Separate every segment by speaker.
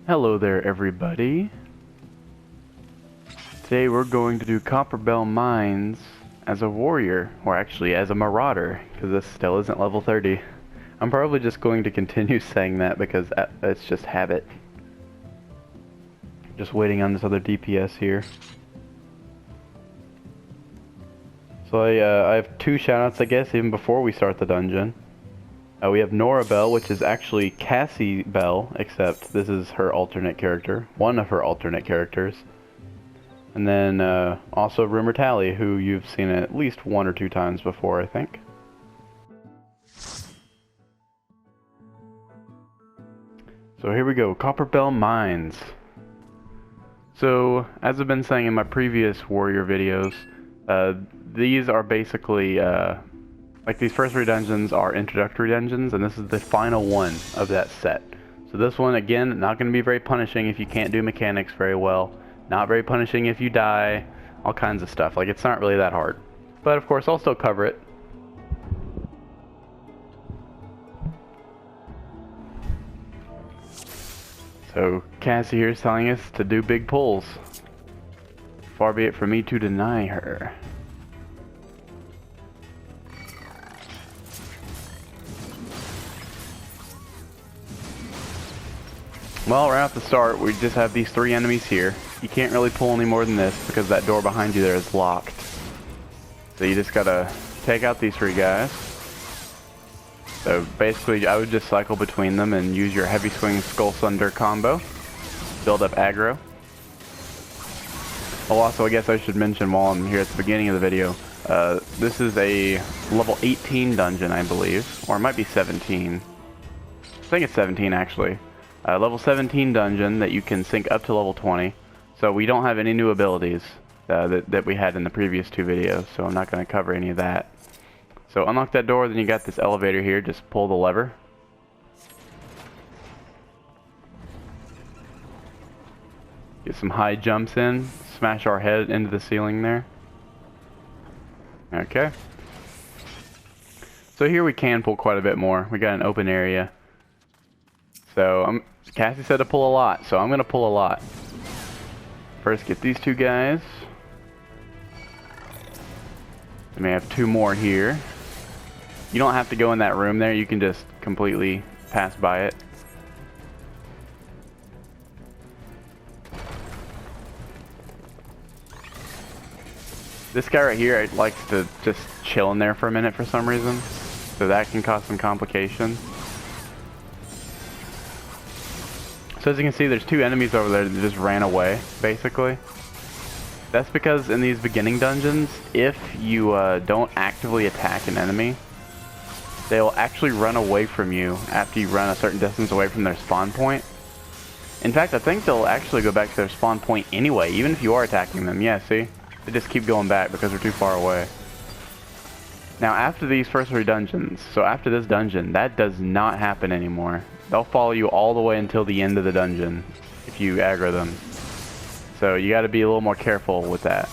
Speaker 1: Hello there, everybody. Today we're going to do Copperbell Mines as a warrior, or actually as a marauder, because this still isn't level 30. I'm probably just going to continue saying that because it's just habit. Just waiting on this other DPS here. So I have two shoutouts, I guess, even before we start the dungeon. We have Nora Bell, which is actually Cassie Bell, except this is her alternate character. One of her alternate characters. And then also Rumor Tally, who you've seen at least one or two times before, I think. So here we go, Copperbell Mines. So, as I've been saying in my previous warrior videos, these are basically, like these first three dungeons are introductory dungeons, and this is the final one of that set. So this one, again, not going to be very punishing if you can't do mechanics very well. Not very punishing if you die, all kinds of stuff. Like, it's not really that hard. But of course, I'll still cover it. So, Cassie here is telling us to do big pulls. Far be it from me to deny her. Well, right off the start, we just have these three enemies here. You can't really pull any more than this because that door behind you there is locked. So you just gotta take out these three guys. So basically, I would just cycle between them and use your heavy swing skull thunder combo. Build up aggro. Oh, also, I guess I should mention while I'm here at the beginning of the video, this is a level 18 dungeon, I believe. Or it might be 17. I think it's 17, actually. Level 17 dungeon that you can sync up to level 20. So we don't have any new abilities that we had in the previous two videos, so I'm not going to cover any of that. So unlock that door, then you got this elevator here, just pull the lever. Get some high jumps in, smash our head into the ceiling there. Okay. So here we can pull quite a bit more. We got an open area. So Cassie said to pull a lot, so I'm going to pull a lot. First get these two guys. I may have two more here. You don't have to go in that room there, you can just completely pass by it. This guy right here likes to just chill in there for a minute for some reason, so that can cause some complications. So as you can see, there's two enemies over there that just ran away, basically. That's because in these beginning dungeons, if you don't actively attack an enemy, they'll actually run away from you after you run a certain distance away from their spawn point. In fact, I think they'll actually go back to their spawn point anyway, even if you are attacking them. Yeah, see? They just keep going back because they're too far away. Now, after these first three dungeons, so after this dungeon, that does not happen anymore. They'll follow you all the way until the end of the dungeon if you aggro them. So you got to be a little more careful with that.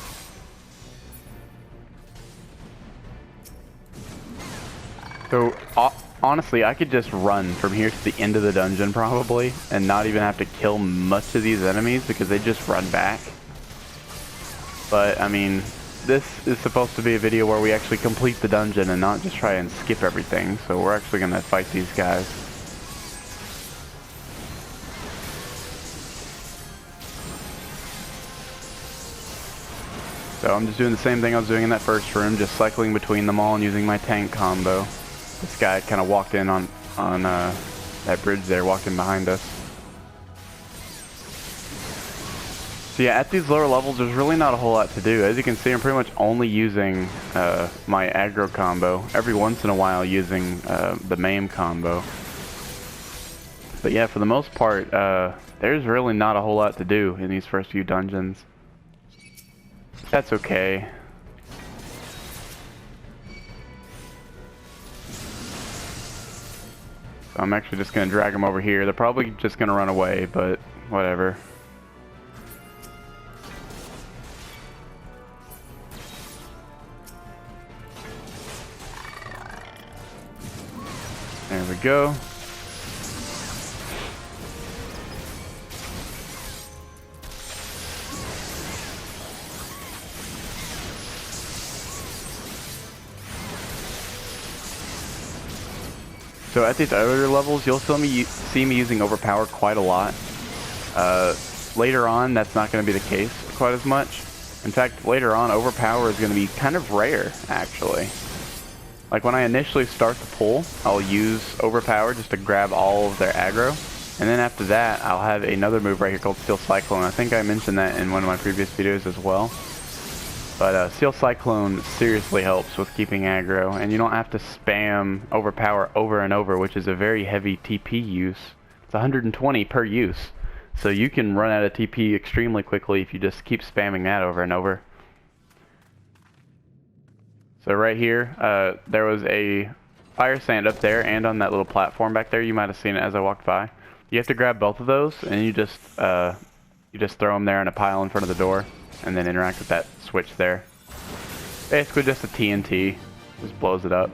Speaker 1: So honestly, I could just run from here to the end of the dungeon probably and not even have to kill much of these enemies because they just run back. But I mean, this is supposed to be a video where we actually complete the dungeon and not just try and skip everything. So we're actually going to fight these guys. So I'm just doing the same thing I was doing in that first room, just cycling between them all and using my tank combo. This guy kind of walked in on that bridge there, walked in behind us. So yeah, at these lower levels, there's really not a whole lot to do. As you can see, I'm pretty much only using my aggro combo, every once in a while using the maim combo. But yeah, for the most part, there's really not a whole lot to do in these first few dungeons. That's okay. So I'm actually just going to drag them over here. They're probably just going to run away, but whatever. There we go. So at these earlier levels, you'll see me using Overpower quite a lot. Later on, that's not going to be the case quite as much. In fact, later on, Overpower is going to be kind of rare, actually. Like when I initially start the pull, I'll use Overpower just to grab all of their aggro. And then after that, I'll have another move right here called Steel Cyclone. I think I mentioned that in one of my previous videos as well. But Steel Cyclone seriously helps with keeping aggro, and you don't have to spam Overpower over and over, which is a very heavy TP use. It's 120 per use, so you can run out of TP extremely quickly if you just keep spamming that over and over. So right here, there was a fire sand up there, and on that little platform back there, you might have seen it as I walked by. You have to grab both of those, and you just throw them there in a pile in front of the door, and then interact with that switch there. Basically just a TNT, just blows it up.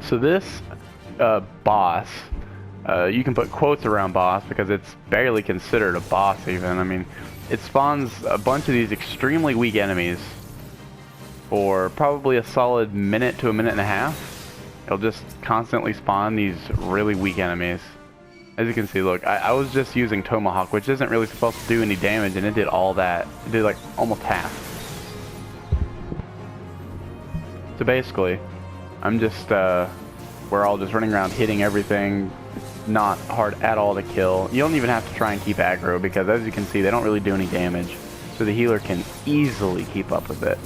Speaker 1: So this boss, you can put quotes around boss because it's barely considered a boss even. I mean, it spawns a bunch of these extremely weak enemies for probably a solid minute to a minute and a half. It'll just constantly spawn these really weak enemies. As you can see, look, I was just using Tomahawk, which isn't really supposed to do any damage, and it did all that. It did like almost half. So basically, I'm just, we're all just running around hitting everything. It's not hard at all to kill. You don't even have to try and keep aggro, because as you can see, they don't really do any damage. So the healer can easily keep up with it.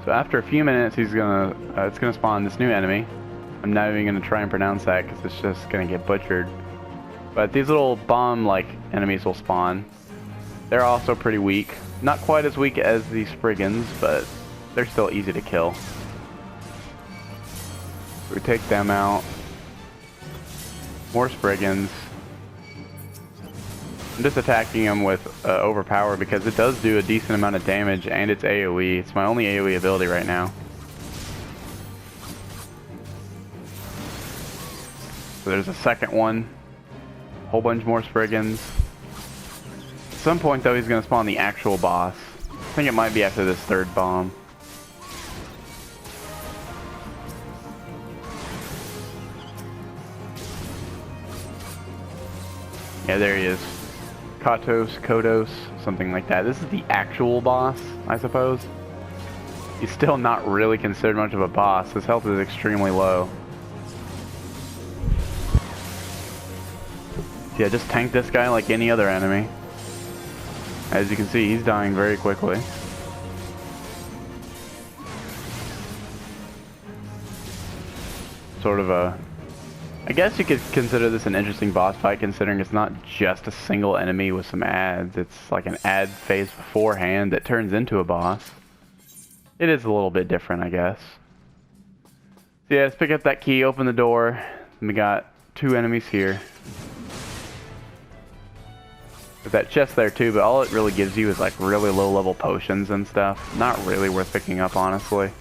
Speaker 1: So after a few minutes, it's gonna spawn this new enemy. I'm not even going to try and pronounce that because it's just going to get butchered. But these little bomb-like enemies will spawn. They're also pretty weak. Not quite as weak as the Spriggans, but they're still easy to kill. So we take them out. More Spriggans. I'm just attacking them with Overpower because it does do a decent amount of damage and it's AoE. It's my only AoE ability right now. So there's a second one, whole bunch more Spriggans. At some point though, he's going to spawn the actual boss. I think it might be after this third bomb. Yeah, there he is. Kodos, something like that. This is the actual boss, I suppose. He's still not really considered much of a boss. His health is extremely low. Yeah, just tank this guy like any other enemy. As you can see, he's dying very quickly. Sort of a... I guess you could consider this an interesting boss fight, considering it's not just a single enemy with some ads. It's like an ad phase beforehand that turns into a boss. It is a little bit different, I guess. So yeah, let's pick up that key, open the door, and we got two enemies here. There's that chest there too, but all it really gives you is like really low level potions and stuff. Not really worth picking up, honestly.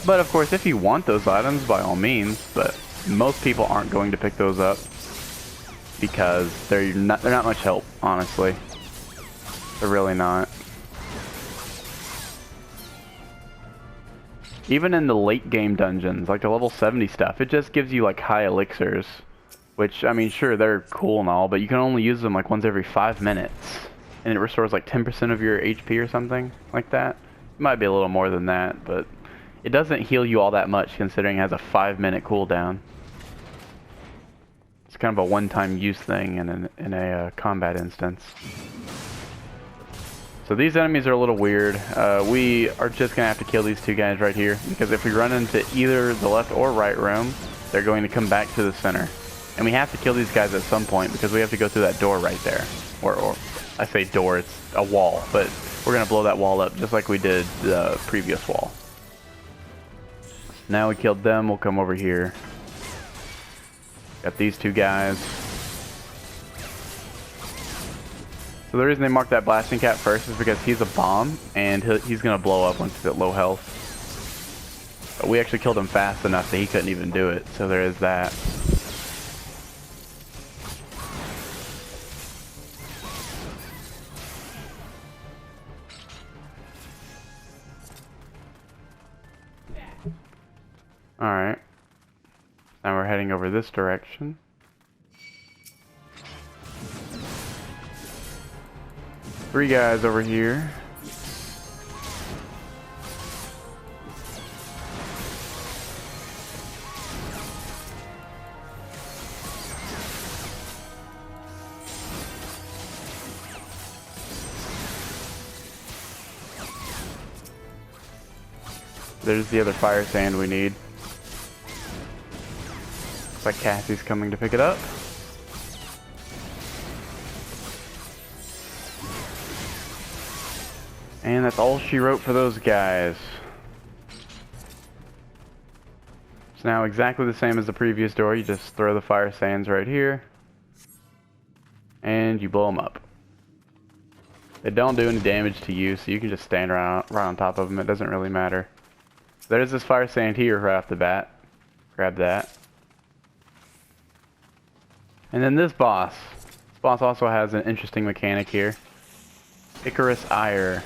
Speaker 1: But of course, if you want those items, by all means, but most people aren't going to pick those up because they're not much help, honestly. They're really not. Even in the late game dungeons, like the level 70 stuff, it just gives you like high elixirs. Which, I mean, sure, they're cool and all, but you can only use them like once every 5 minutes. And it restores like 10% of your HP or something like that. It might be a little more than that, but it doesn't heal you all that much considering it has a 5-minute cooldown. It's kind of a one-time use thing in a combat instance. So these enemies are a little weird. We are just going to have to kill these two guys right here, because if we run into either the left or right room, they're going to come back to the center. And we have to kill these guys at some point because we have to go through that door right there. Or I say door, it's a wall, but we're going to blow that wall up just like we did the previous wall. Now we killed them, we'll come over here. Got these two guys. So the reason they marked that blasting cat first is because he's a bomb, and he's going to blow up once he's at low health. But we actually killed him fast enough that he couldn't even do it, so there is that. Alright. Now we're heading over this direction. Three guys over here. There's the other fire sand we need. Looks like Cassie's coming to pick it up. And that's all she wrote for those guys. It's now exactly the same as the previous door. You just throw the fire sands right here. And you blow them up. They don't do any damage to you, so you can just stand right on top of them. It doesn't really matter. There's this fire sand here right off the bat. Grab that. And then this boss. This boss also has an interesting mechanic here. Icarus Ire.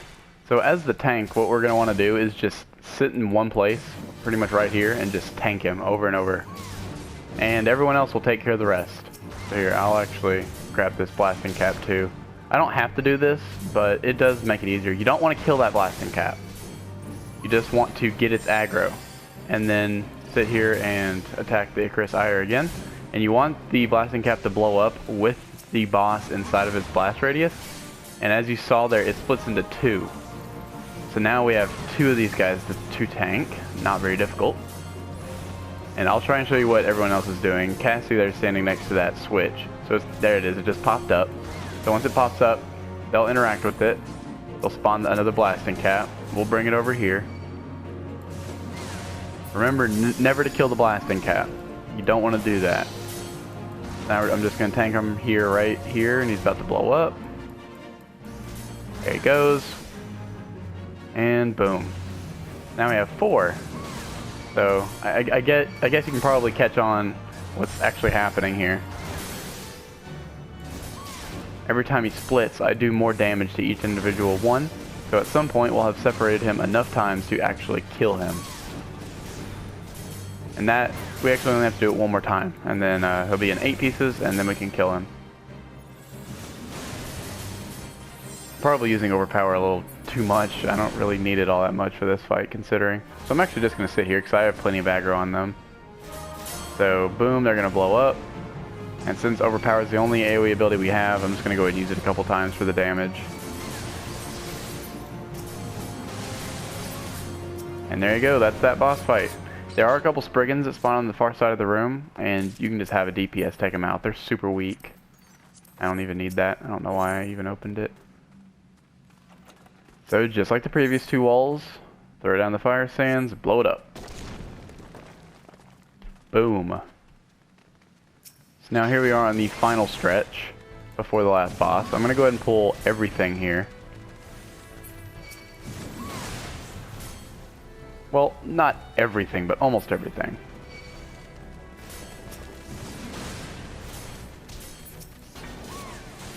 Speaker 1: So as the tank, what we're going to want to do is just sit in one place, pretty much right here, and just tank him over and over. And everyone else will take care of the rest. So here, I'll actually grab this blasting cap too. I don't have to do this, but it does make it easier. You don't want to kill that blasting cap. You just want to get its aggro, and then sit here and attack the Icarus Ire again. And you want the blasting cap to blow up with the boss inside of its blast radius. And as you saw there, it splits into two. So now we have two of these guys to tank. Not very difficult. And I'll try and show you what everyone else is doing. Cassie there standing next to that switch. So there it is. It just popped up. So once it pops up, they'll interact with it. They'll spawn another blasting cap. We'll bring it over here. Remember, never to kill the blasting cap. You don't want to do that. Now I'm just going to tank him here, right here, and he's about to blow up. There he goes. And boom. Now we have 4. So I guess you can probably catch on what's actually happening here. Every time he splits, I do more damage to each individual one. So at some point, we'll have separated him enough times to actually kill him. And that, we actually only have to do it one more time. And then he'll be in 8 pieces, and then we can kill him. Probably using overpower a little too much. I don't really need it all that much for this fight, considering. So I'm actually just going to sit here, because I have plenty of aggro on them. So, boom, they're going to blow up. And since overpower is the only AoE ability we have, I'm just going to go ahead and use it a couple times for the damage. And there you go, that's that boss fight. There are a couple Spriggans that spawn on the far side of the room, and you can just have a DPS take them out. They're super weak. I don't even need that. I don't know why I even opened it. So just like the previous 2 walls, throw down the fire sands, blow it up. Boom. So now here we are on the final stretch before the last boss. I'm going to go ahead and pull everything here. Well, not everything, but almost everything.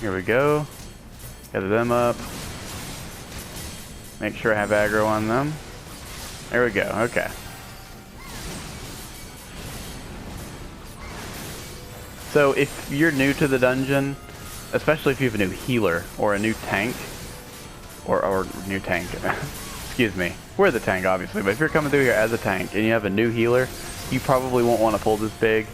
Speaker 1: Here we go. Gather them up. Make sure I have aggro on them. There we go, okay. So if you're new to the dungeon, especially if you have a new healer or a new tank, or new tank, excuse me. We're the tank, obviously, but if you're coming through here as a tank and you have a new healer, you probably won't want to pull this big.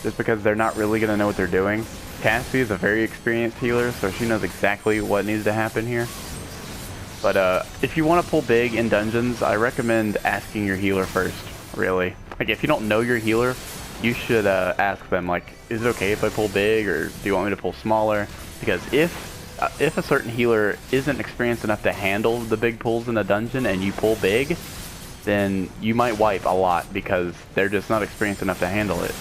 Speaker 1: Just because they're not really going to know what they're doing. Cassie is a very experienced healer, so she knows exactly what needs to happen here. But if you want to pull big in dungeons, I recommend asking your healer first, really. Like, if you don't know your healer, you should ask them, like, is it okay if I pull big, or do you want me to pull smaller? Because if a certain healer isn't experienced enough to handle the big pulls in a dungeon and you pull big, then you might wipe a lot because they're just not experienced enough to handle it.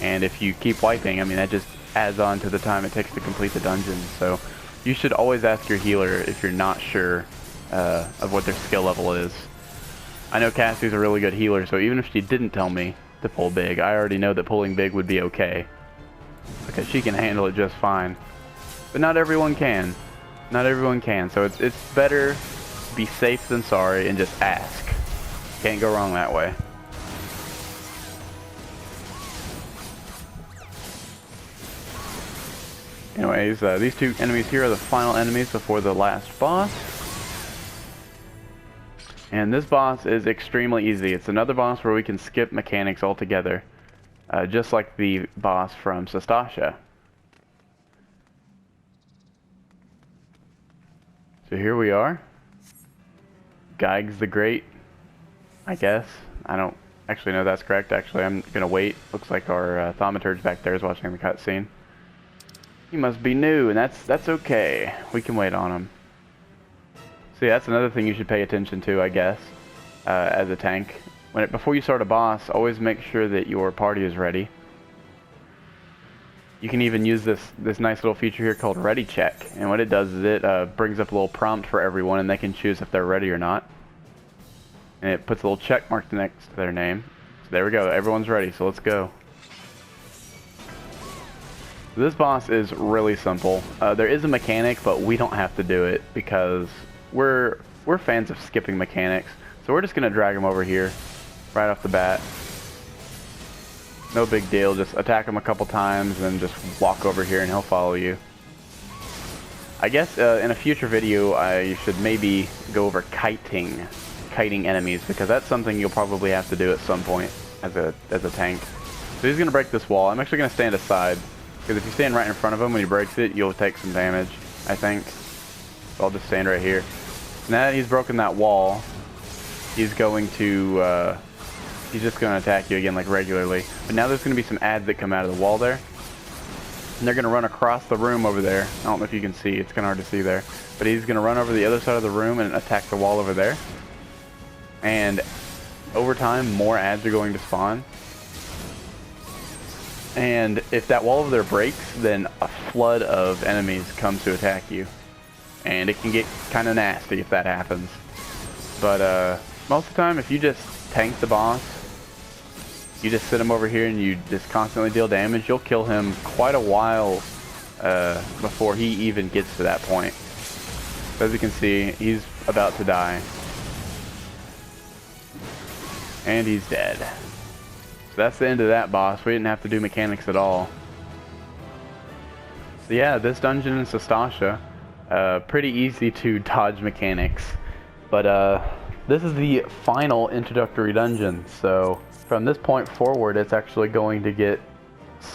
Speaker 1: And if you keep wiping, I mean, that just adds on to the time it takes to complete the dungeon. So you should always ask your healer if you're not sure of what their skill level is. I know Cassie's a really good healer, so even if she didn't tell me to pull big, I already know that pulling big would be okay. Because she can handle it just fine. But not everyone can. Not everyone can. So it's better to be safe than sorry and just ask. Can't go wrong that way. Anyways, these two enemies here are the final enemies before the last boss. And this boss is extremely easy. It's another boss where we can skip mechanics altogether. Just like the boss from Sastasha. So here we are. Gyges the Great, I guess. I don't actually know that's correct. Actually, I'm gonna wait. Looks like our thaumaturge back there is watching the cutscene. He must be new, and that's okay. We can wait on him. See, that's another thing you should pay attention to, I guess, as a tank. Before you start a boss, always make sure that your party is ready. You can even use this nice little feature here called Ready Check, and what it does is it brings up a little prompt for everyone, and they can choose if they're ready or not. And it puts a little check mark next to their name. So there we go, everyone's ready, so let's go. This boss is really simple. There is a mechanic, but we don't have to do it because we're fans of skipping mechanics. So we're just gonna drag him over here, right off the bat. No big deal, just attack him a couple times and just walk over here and he'll follow you. I guess in a future video I should maybe go over kiting enemies, because that's something you'll probably have to do at some point as a tank. So he's gonna break this wall. I'm actually gonna stand aside, because if you stand right in front of him when he breaks it, you'll take some damage, I think. So I'll just stand right here. Now that he's broken that wall, he's going to he's just going to attack you again like regularly. But now there's going to be some ads that come out of the wall there. And they're going to run across the room over there. I don't know if you can see. It's kind of hard to see there. But he's going to run over the other side of the room and attack the wall over there. And over time, more ads are going to spawn. And if that wall over there breaks, then a flood of enemies come to attack you. And it can get kind of nasty if that happens. But most of the time, if you just tank the boss, you just sit him over here and you just constantly deal damage, you'll kill him quite a while before he even gets to that point. So as you can see, he's about to die. And he's dead. So that's the end of that boss. We didn't have to do mechanics at all. So yeah, this dungeon in Sastasha, pretty easy to dodge mechanics. But this is the final introductory dungeon, so from this point forward it's actually going to get,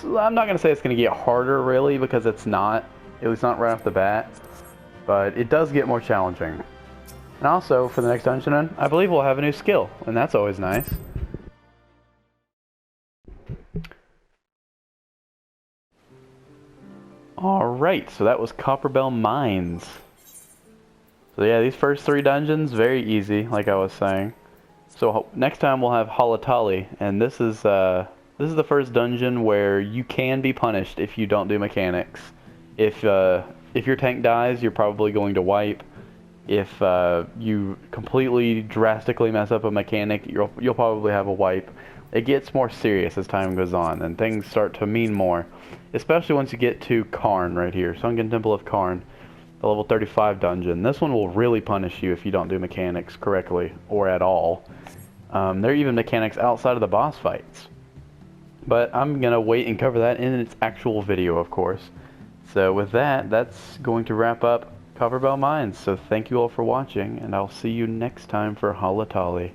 Speaker 1: I'm not going to say it's going to get harder really, because it's not, at least not right off the bat, but it does get more challenging. And also for the next dungeon, I believe we'll have a new skill, and that's always nice. Alright, so that was Copperbell Mines. So yeah, these first 3 dungeons, very easy, like I was saying. So next time we'll have Halatali, and this is the first dungeon where you can be punished if you don't do mechanics. If your tank dies, you're probably going to wipe. If you completely drastically mess up a mechanic, you'll probably have a wipe. It gets more serious as time goes on, and things start to mean more. Especially once you get to Karn right here, Sunken Temple of Karn. The level 35 dungeon. This one will really punish you if you don't do mechanics correctly or at all. There are even mechanics outside of the boss fights. But I'm going to wait and cover that in its actual video, of course. So with that, that's going to wrap up Copperbell Mines. So thank you all for watching, and I'll see you next time for Halatali.